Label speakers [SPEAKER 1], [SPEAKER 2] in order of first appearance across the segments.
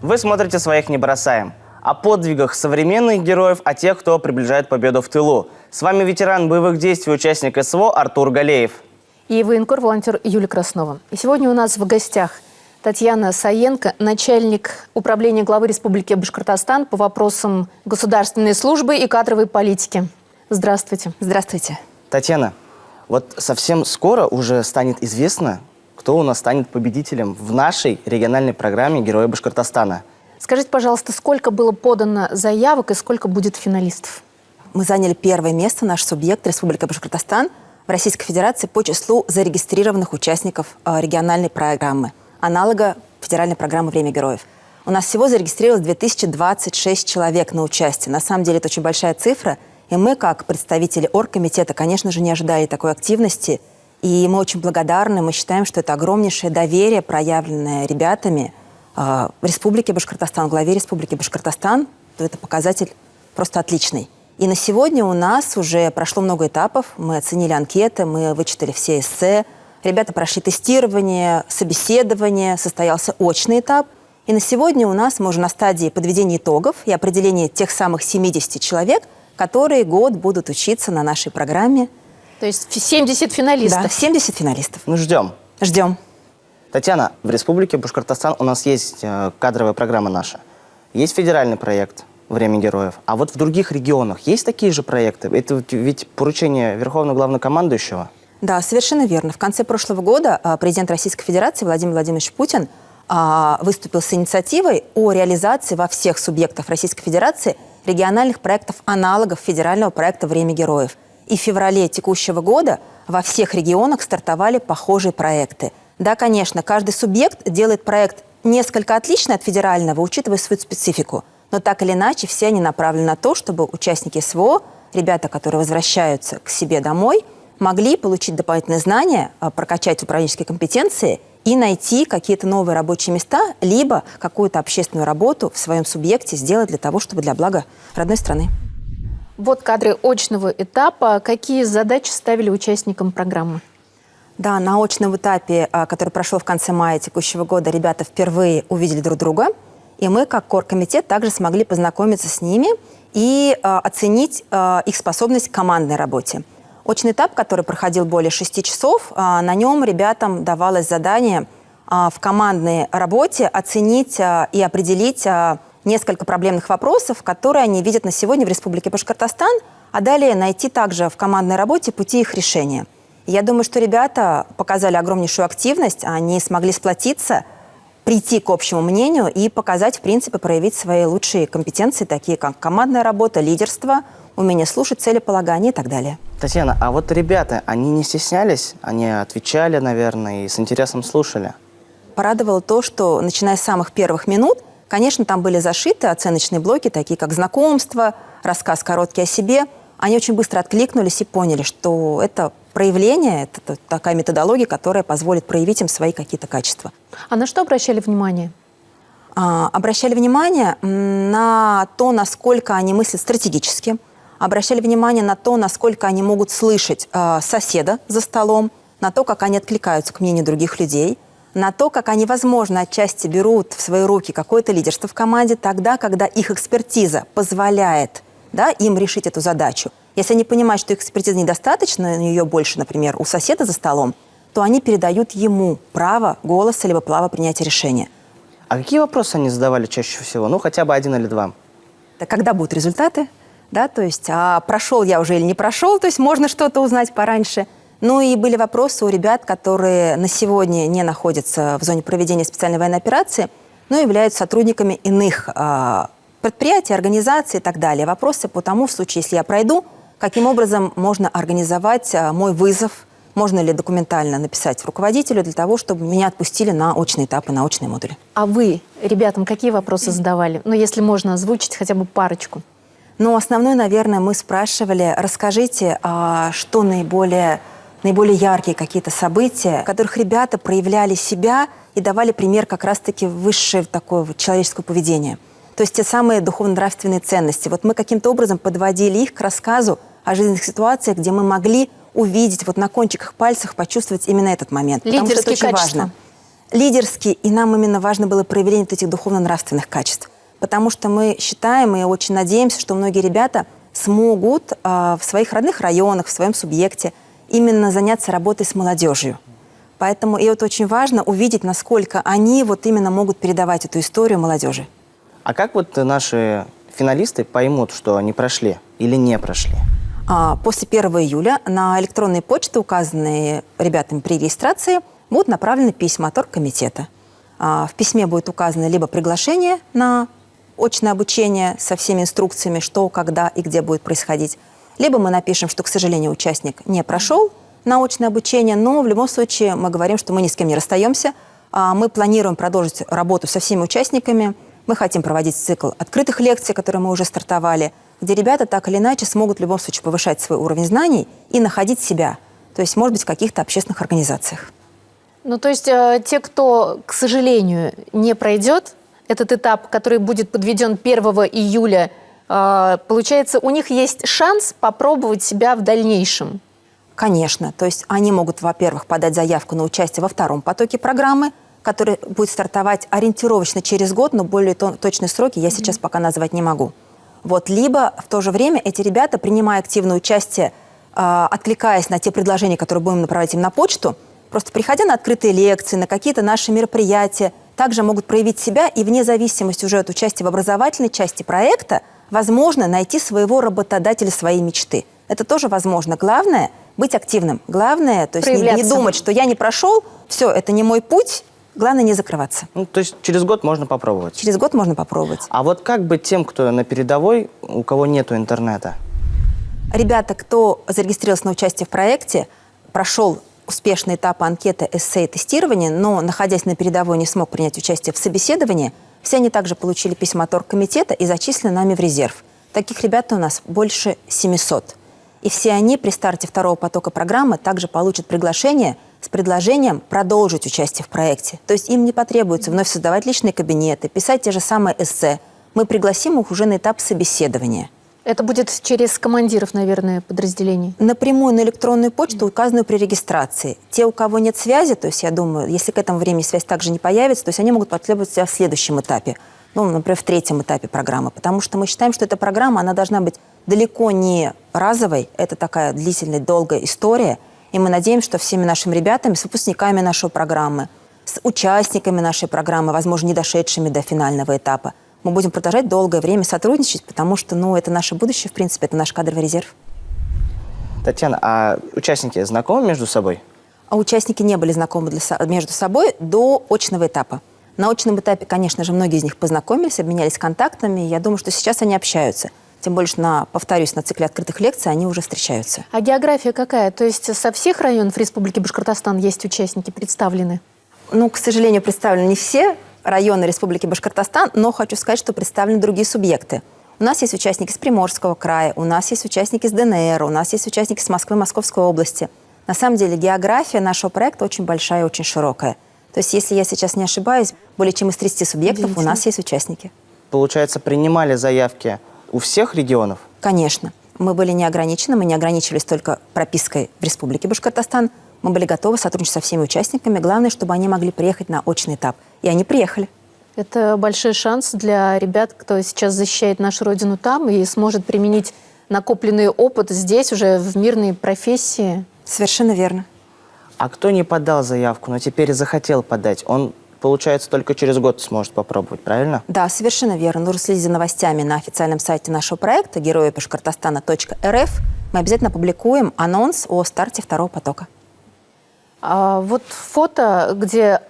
[SPEAKER 1] Вы смотрите «Своих не бросаем». О подвигах современных героев, о тех, кто приближает победу в тылу. С вами ветеран боевых действий, участник СВО Артур Галеев.
[SPEAKER 2] И военкор-волонтер Юлия Краснова. И сегодня у нас в гостях Татьяна Саенко, начальник управления главы Республики Башкортостан по вопросам государственной службы и кадровой политики. Здравствуйте.
[SPEAKER 3] Здравствуйте.
[SPEAKER 1] Татьяна, вот совсем скоро уже станет известно, кто у нас станет победителем в нашей региональной программе «Герои Башкортостана».
[SPEAKER 2] Скажите, пожалуйста, сколько было подано заявок и сколько будет финалистов?
[SPEAKER 3] Мы заняли первое место, наш субъект Республика Башкортостан в Российской Федерации по числу зарегистрированных участников региональной программы, аналога федеральной программы «Время героев». У нас всего зарегистрировалось 2026 человек на участие. На самом деле это очень большая цифра, и мы, как представители оргкомитета, конечно же, не ожидали такой активности. И мы очень благодарны, мы считаем, что это огромнейшее доверие, проявленное ребятами в Республике Башкортостан, главе Республики Башкортостан. Это показатель просто отличный. И на сегодня у нас уже прошло много этапов. Мы оценили анкеты, мы вычитали все эссе. Ребята прошли тестирование, собеседование, состоялся очный этап. И на сегодня у нас мы уже на стадии подведения итогов и определения тех самых 70 человек, которые год будут учиться на нашей программе.
[SPEAKER 2] То есть 70 финалистов?
[SPEAKER 3] Да, 70 финалистов.
[SPEAKER 1] Ну, ждем.
[SPEAKER 3] Ждем.
[SPEAKER 1] Татьяна, в Республике Башкортостан у нас есть кадровая программа наша. Есть федеральный проект «Время героев». А вот в других регионах есть такие же проекты? Это ведь поручение Верховного Главнокомандующего.
[SPEAKER 3] Да, совершенно верно. В конце прошлого года президент Российской Федерации Владимир Владимирович Путин выступил с инициативой о реализации во всех субъектах Российской Федерации региональных проектов-аналогов федерального проекта «Время героев». И в феврале текущего года во всех регионах стартовали похожие проекты. Да, конечно, каждый субъект делает проект несколько отличный от федерального, учитывая свою специфику. Но так или иначе все они направлены на то, чтобы участники СВО, ребята, которые возвращаются к себе домой, могли получить дополнительные знания, прокачать управленческие компетенции и найти какие-то новые рабочие места, либо какую-то общественную работу в своем субъекте сделать для того, чтобы для блага родной страны.
[SPEAKER 2] Вот кадры очного этапа. Какие задачи ставили участникам программы?
[SPEAKER 3] Да, на очном этапе, который прошел в конце мая текущего года, ребята впервые увидели друг друга. И мы, как оргкомитет, также смогли познакомиться с ними и оценить их способность к командной работе. Очный этап, который проходил более 6 часов, на нем ребятам давалось задание в командной работе оценить и определить несколько проблемных вопросов, которые они видят на сегодня в Республике Башкортостан, а далее найти также в командной работе пути их решения. Я думаю, что ребята показали огромнейшую активность, они смогли сплотиться, прийти к общему мнению и показать, в принципе, проявить свои лучшие компетенции, такие как командная работа, лидерство, умение слушать, целеполагание и так далее.
[SPEAKER 1] Татьяна, а вот ребята, они не стеснялись? Они отвечали, наверное, и с интересом слушали?
[SPEAKER 3] Порадовало то, что, начиная с самых первых минут, конечно, там были зашиты оценочные блоки, такие как знакомство, рассказ короткий о себе. Они очень быстро откликнулись и поняли, что это проявление, это такая методология, которая позволит проявить им свои какие-то качества.
[SPEAKER 2] А на что обращали внимание?
[SPEAKER 3] Обращали внимание на то, насколько они мыслят стратегически, обращали внимание на то, насколько они могут слышать соседа за столом, на то, как они откликаются к мнению других людей, на то, как они, возможно, отчасти берут в свои руки какое-то лидерство в команде тогда, когда их экспертиза позволяет, да, им решить эту задачу. Если они понимают, что их экспертиза недостаточно, ее больше, например, у соседа за столом, то они передают ему право голоса либо право принятия решения.
[SPEAKER 1] А какие вопросы они задавали чаще всего? Ну, хотя бы один или два.
[SPEAKER 3] Так когда будут результаты? Да, то есть, прошел я уже или не прошел, то есть можно что-то узнать пораньше. Ну и были вопросы у ребят, которые на сегодня не находятся в зоне проведения специальной военной операции, но являются сотрудниками иных предприятий, организаций и так далее. Вопросы по тому, в случае, если я пройду, каким образом можно организовать мой вызов, можно ли документально написать руководителю для того, чтобы меня отпустили на очные этапы, на очные модули.
[SPEAKER 2] А вы ребятам какие вопросы задавали? Ну, если можно озвучить хотя бы парочку.
[SPEAKER 3] Ну, основной, наверное, мы спрашивали, расскажите, что наиболее яркие какие-то события, в которых ребята проявляли себя и давали пример как раз-таки высшее такое вот человеческое поведение. То есть те самые духовно-нравственные ценности. Вот мы каким-то образом подводили их к рассказу о жизненных ситуациях, где мы могли увидеть вот на кончиках пальцев, почувствовать именно этот момент.
[SPEAKER 2] Лидерские
[SPEAKER 3] потому что это очень
[SPEAKER 2] качества.
[SPEAKER 3] важно. лидерский, и нам именно важно было проявление вот этих духовно-нравственных качеств. Потому что мы считаем и очень надеемся, что многие ребята смогут в своих родных районах, в своем субъекте именно заняться работой с молодежью. Поэтому и вот очень важно увидеть, насколько они вот именно могут передавать эту историю молодежи.
[SPEAKER 1] А как вот наши финалисты поймут, что они прошли или не прошли?
[SPEAKER 3] После 1 июля на электронные почты, указанные ребятами при регистрации, будут направлены письма от оргкомитета. В письме будет указано либо приглашение на очное обучение со всеми инструкциями, что, когда и где будет происходить, либо мы напишем, что, к сожалению, участник не прошел на очное обучение, но в любом случае мы говорим, что мы ни с кем не расстаемся, мы планируем продолжить работу со всеми участниками, мы хотим проводить цикл открытых лекций, которые мы уже стартовали, где ребята так или иначе смогут в любом случае повышать свой уровень знаний и находить себя, то есть, может быть, в каких-то общественных организациях.
[SPEAKER 2] Ну, то есть те, кто, к сожалению, не пройдет этот этап, который будет подведен 1 июля, получается, у них есть шанс попробовать себя в дальнейшем?
[SPEAKER 3] Конечно. То есть они могут, во-первых, подать заявку на участие во втором потоке программы, который будет стартовать ориентировочно через год, но более точные сроки я сейчас пока назвать не могу. Вот. Либо в то же время эти ребята, принимая активное участие, откликаясь на те предложения, которые будем направлять им на почту, просто приходя на открытые лекции, на какие-то наши мероприятия, также могут проявить себя и вне зависимости уже от участия в образовательной части проекта, возможно, найти своего работодателя своей мечты. Это тоже возможно. Главное – быть активным. Главное, то есть не думать, что я не прошел, все, это не мой путь. Главное не закрываться.
[SPEAKER 1] Ну, то есть через год можно попробовать?
[SPEAKER 3] Через год можно попробовать.
[SPEAKER 1] А вот как быть тем, кто на передовой, у кого нету интернета?
[SPEAKER 3] Ребята, кто зарегистрировался на участие в проекте, прошел успешный этап анкеты, эссе и тестирования, но, находясь на передовой, не смог принять участие в собеседовании, все они также получили письма от оргкомитета и зачислены нами в резерв. Таких ребят у нас больше 700. И все они при старте второго потока программы также получат приглашение с предложением продолжить участие в проекте. То есть им не потребуется вновь создавать личные кабинеты, писать те же самые эссе. Мы пригласим их уже на этап собеседования.
[SPEAKER 2] Это будет через командиров, наверное, подразделений?
[SPEAKER 3] Напрямую на электронную почту, указанную при регистрации. Те, у кого нет связи, то есть я думаю, если к этому времени связь также не появится, то есть они могут потребовать себя в следующем этапе. Ну, например, в третьем этапе программы. Потому что мы считаем, что эта программа, она должна быть далеко не разовой. Это такая длительная, долгая история. И мы надеемся, что всеми нашими ребятами, с выпускниками нашей программы, с участниками нашей программы, возможно, не дошедшими до финального этапа, мы будем продолжать долгое время сотрудничать, потому что, это наше будущее, в принципе, это наш кадровый резерв.
[SPEAKER 1] Татьяна, а участники знакомы между собой?
[SPEAKER 3] А участники не были знакомы между собой до очного этапа. На очном этапе, конечно же, многие из них познакомились, обменялись контактами. Я думаю, что сейчас они общаются. Тем более, что, повторюсь, на цикле открытых лекций они уже встречаются.
[SPEAKER 2] А география какая? То есть со всех районов Республики Башкортостан есть участники представлены?
[SPEAKER 3] К сожалению, представлены не все районы Республики Башкортостан, но хочу сказать, что представлены другие субъекты. У нас есть участники с Приморского края, у нас есть участники с ДНР, у нас есть участники с Москвы, Московской области. На самом деле география нашего проекта очень большая и очень широкая. То есть, если я сейчас не ошибаюсь, более чем из 30 субъектов у нас есть участники.
[SPEAKER 1] Получается, принимали заявки у всех регионов?
[SPEAKER 3] Конечно. Мы были не ограничены, мы не ограничивались только пропиской в Республике Башкортостан. Мы были готовы сотрудничать со всеми участниками. Главное, чтобы они могли приехать на очный этап. И они приехали.
[SPEAKER 2] Это большой шанс для ребят, кто сейчас защищает нашу родину там и сможет применить накопленный опыт здесь, уже в мирной профессии.
[SPEAKER 3] Совершенно верно.
[SPEAKER 1] А кто не подал заявку, но теперь захотел подать, он, получается, только через год сможет попробовать, правильно?
[SPEAKER 3] Да, совершенно верно. Нужно следить за новостями на официальном сайте нашего проекта герои-башкортостана.рф. Мы обязательно опубликуем анонс о старте второго потока.
[SPEAKER 2] А вот фото, где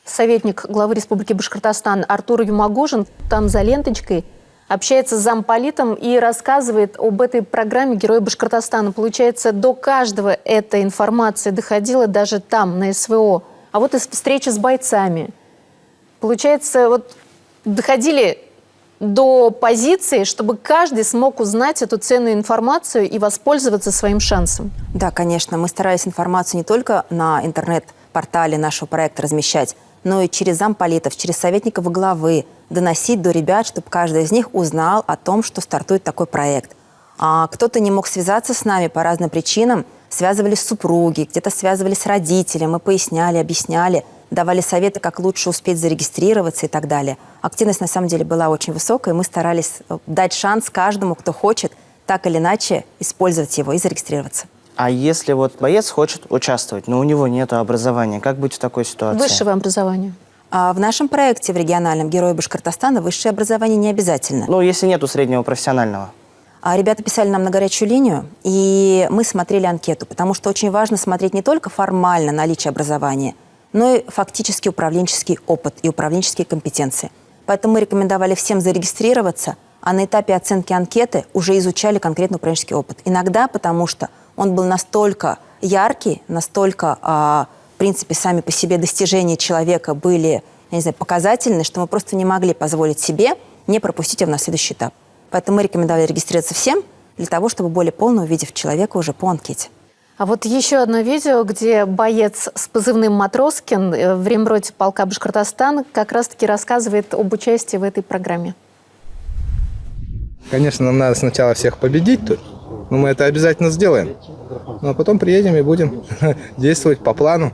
[SPEAKER 2] советник главы Республики Башкортостан Артур Юмагужин там за ленточкой общается с замполитом и рассказывает об этой программе «Герои Башкортостана». Получается, до каждого эта информация доходила даже там, на СВО. А вот из встречи с бойцами. Получается, доходили до позиции, чтобы каждый смог узнать эту ценную информацию и воспользоваться своим шансом.
[SPEAKER 3] Да, конечно. Мы старались информацию не только на интернет-портале нашего проекта размещать, но и через замполитов, через советников главы доносить до ребят, чтобы каждый из них узнал о том, что стартует такой проект. А кто-то не мог связаться с нами по разным причинам, связывались супруги, где-то связывались родители, мы поясняли, объясняли. давали советы, как лучше успеть зарегистрироваться и так далее. Активность на самом деле была очень высокая, и мы старались дать шанс каждому, кто хочет так или иначе использовать его и зарегистрироваться.
[SPEAKER 1] А если вот боец хочет участвовать, но у него нет образования, как быть в такой ситуации?
[SPEAKER 2] Высшего образования.
[SPEAKER 3] А в нашем проекте, в региональном «Герои Башкортостана», высшее образование не обязательно.
[SPEAKER 1] Ну, если нету среднего профессионального.
[SPEAKER 3] Ребята писали нам на горячую линию, и мы смотрели анкету, потому что очень важно смотреть не только формально наличие образования, но и фактически управленческий опыт и управленческие компетенции. Поэтому мы рекомендовали всем зарегистрироваться, а на этапе оценки анкеты уже изучали конкретно управленческий опыт. Иногда потому что он был настолько яркий, настолько, в принципе, сами по себе достижения человека были, я не знаю, показательны, что мы просто не могли позволить себе не пропустить его на следующий этап. Поэтому мы рекомендовали регистрироваться всем для того, чтобы более полно увидев человека уже по анкете.
[SPEAKER 2] А вот еще одно видео, где боец с позывным «Матроскин» в ремроте полка «Башкортостан» как раз-таки рассказывает об участии в этой программе.
[SPEAKER 4] Конечно, нам надо сначала всех победить тут, но мы это обязательно сделаем. Ну, а потом приедем и будем действовать по плану.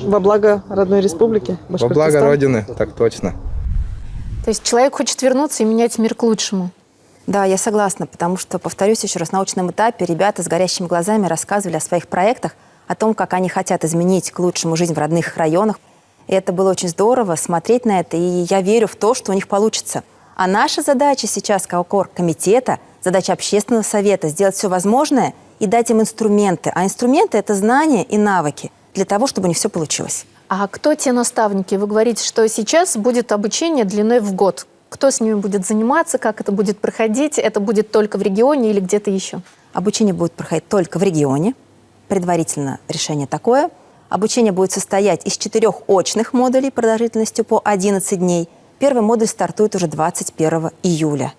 [SPEAKER 5] Во благо родной республики
[SPEAKER 4] Во
[SPEAKER 5] Башкортостан.
[SPEAKER 4] благо Родины, так точно.
[SPEAKER 2] То есть человек хочет вернуться и менять мир к лучшему.
[SPEAKER 3] Да, я согласна, потому что, повторюсь еще раз, на научном этапе ребята с горящими глазами рассказывали о своих проектах, о том, как они хотят изменить к лучшему жизнь в родных районах. И это было очень здорово смотреть на это, и я верю в то, что у них получится. А наша задача сейчас, как оргкомитета, задача общественного совета, сделать все возможное и дать им инструменты. А инструменты – это знания и навыки для того, чтобы у них все получилось.
[SPEAKER 2] А кто те наставники? Вы говорите, что сейчас будет обучение длиной в год. Кто с ними будет заниматься, как это будет проходить? Это будет только в регионе или где-то еще?
[SPEAKER 3] Обучение будет проходить только в регионе. Предварительно решение такое. Обучение будет состоять из 4 очных модулей продолжительностью по 11 дней. Первый модуль стартует уже 21 июля.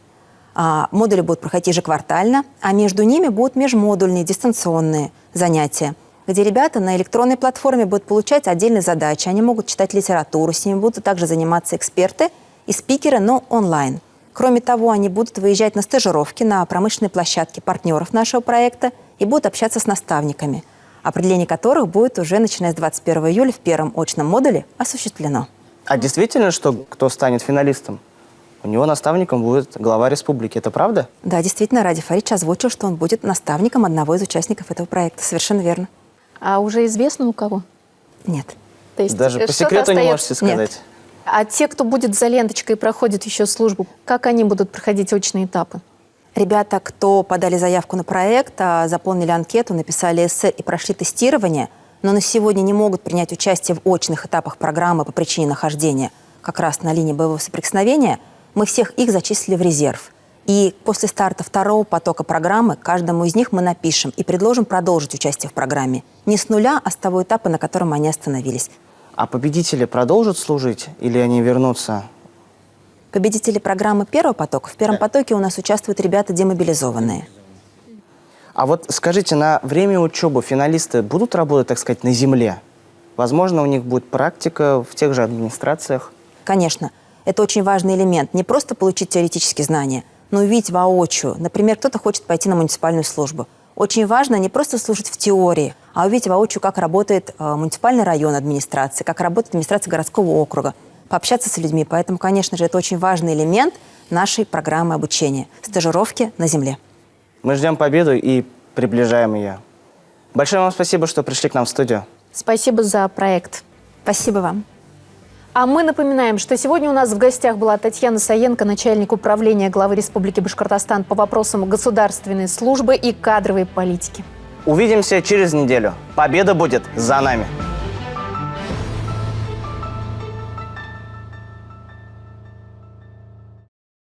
[SPEAKER 3] Модули будут проходить ежеквартально, а между ними будут межмодульные дистанционные занятия, где ребята на электронной платформе будут получать отдельные задачи. Они могут читать литературу, с ними будут также заниматься эксперты и спикеры, но онлайн. Кроме того, они будут выезжать на стажировки на промышленные площадки партнеров нашего проекта и будут общаться с наставниками, определение которых будет уже, начиная с 21 июля, в первом очном модуле осуществлено.
[SPEAKER 1] А действительно, что кто станет финалистом, у него наставником будет глава республики. Это правда?
[SPEAKER 3] Да, действительно, Ради Фаридович озвучил, что он будет наставником одного из участников этого проекта. Совершенно верно.
[SPEAKER 2] А уже известно у кого?
[SPEAKER 3] Нет.
[SPEAKER 2] То есть
[SPEAKER 1] Даже по
[SPEAKER 2] что-то
[SPEAKER 1] секрету не
[SPEAKER 2] остается?
[SPEAKER 1] можете сказать?
[SPEAKER 3] Нет.
[SPEAKER 2] А те, кто будет за ленточкой и проходит еще службу, как они будут проходить очные этапы?
[SPEAKER 3] Ребята, кто подали заявку на проект, заполнили анкету, написали эссе и прошли тестирование, но на сегодня не могут принять участие в очных этапах программы по причине нахождения как раз на линии боевого соприкосновения, мы всех их зачислили в резерв. И после старта второго потока программы каждому из них мы напишем и предложим продолжить участие в программе. Не с нуля, а с того этапа, на котором они остановились.
[SPEAKER 1] А победители продолжат служить или они вернутся?
[SPEAKER 3] Победители программы первого потока. В первом потоке у нас участвуют ребята демобилизованные.
[SPEAKER 1] А вот скажите, на время учебы финалисты будут работать, так сказать, на земле? Возможно, у них будет практика в тех же администрациях?
[SPEAKER 3] Конечно, это очень важный элемент. Не просто получить теоретические знания, но увидеть воочию. Например, кто-то хочет пойти на муниципальную службу. Очень важно не просто слушать в теории, а увидеть воочию, как работает муниципальный район администрации, как работает администрация городского округа, пообщаться с людьми. Поэтому, конечно же, это очень важный элемент нашей программы обучения – стажировки на земле.
[SPEAKER 1] Мы ждем победу и приближаем ее. Большое вам спасибо, что пришли к нам в студию.
[SPEAKER 2] Спасибо за проект.
[SPEAKER 3] Спасибо вам.
[SPEAKER 2] А мы напоминаем, что сегодня у нас в гостях была Татьяна Саенко, начальник управления главы Республики Башкортостан по вопросам государственной службы и кадровой политики.
[SPEAKER 1] Увидимся через неделю. Победа будет за нами.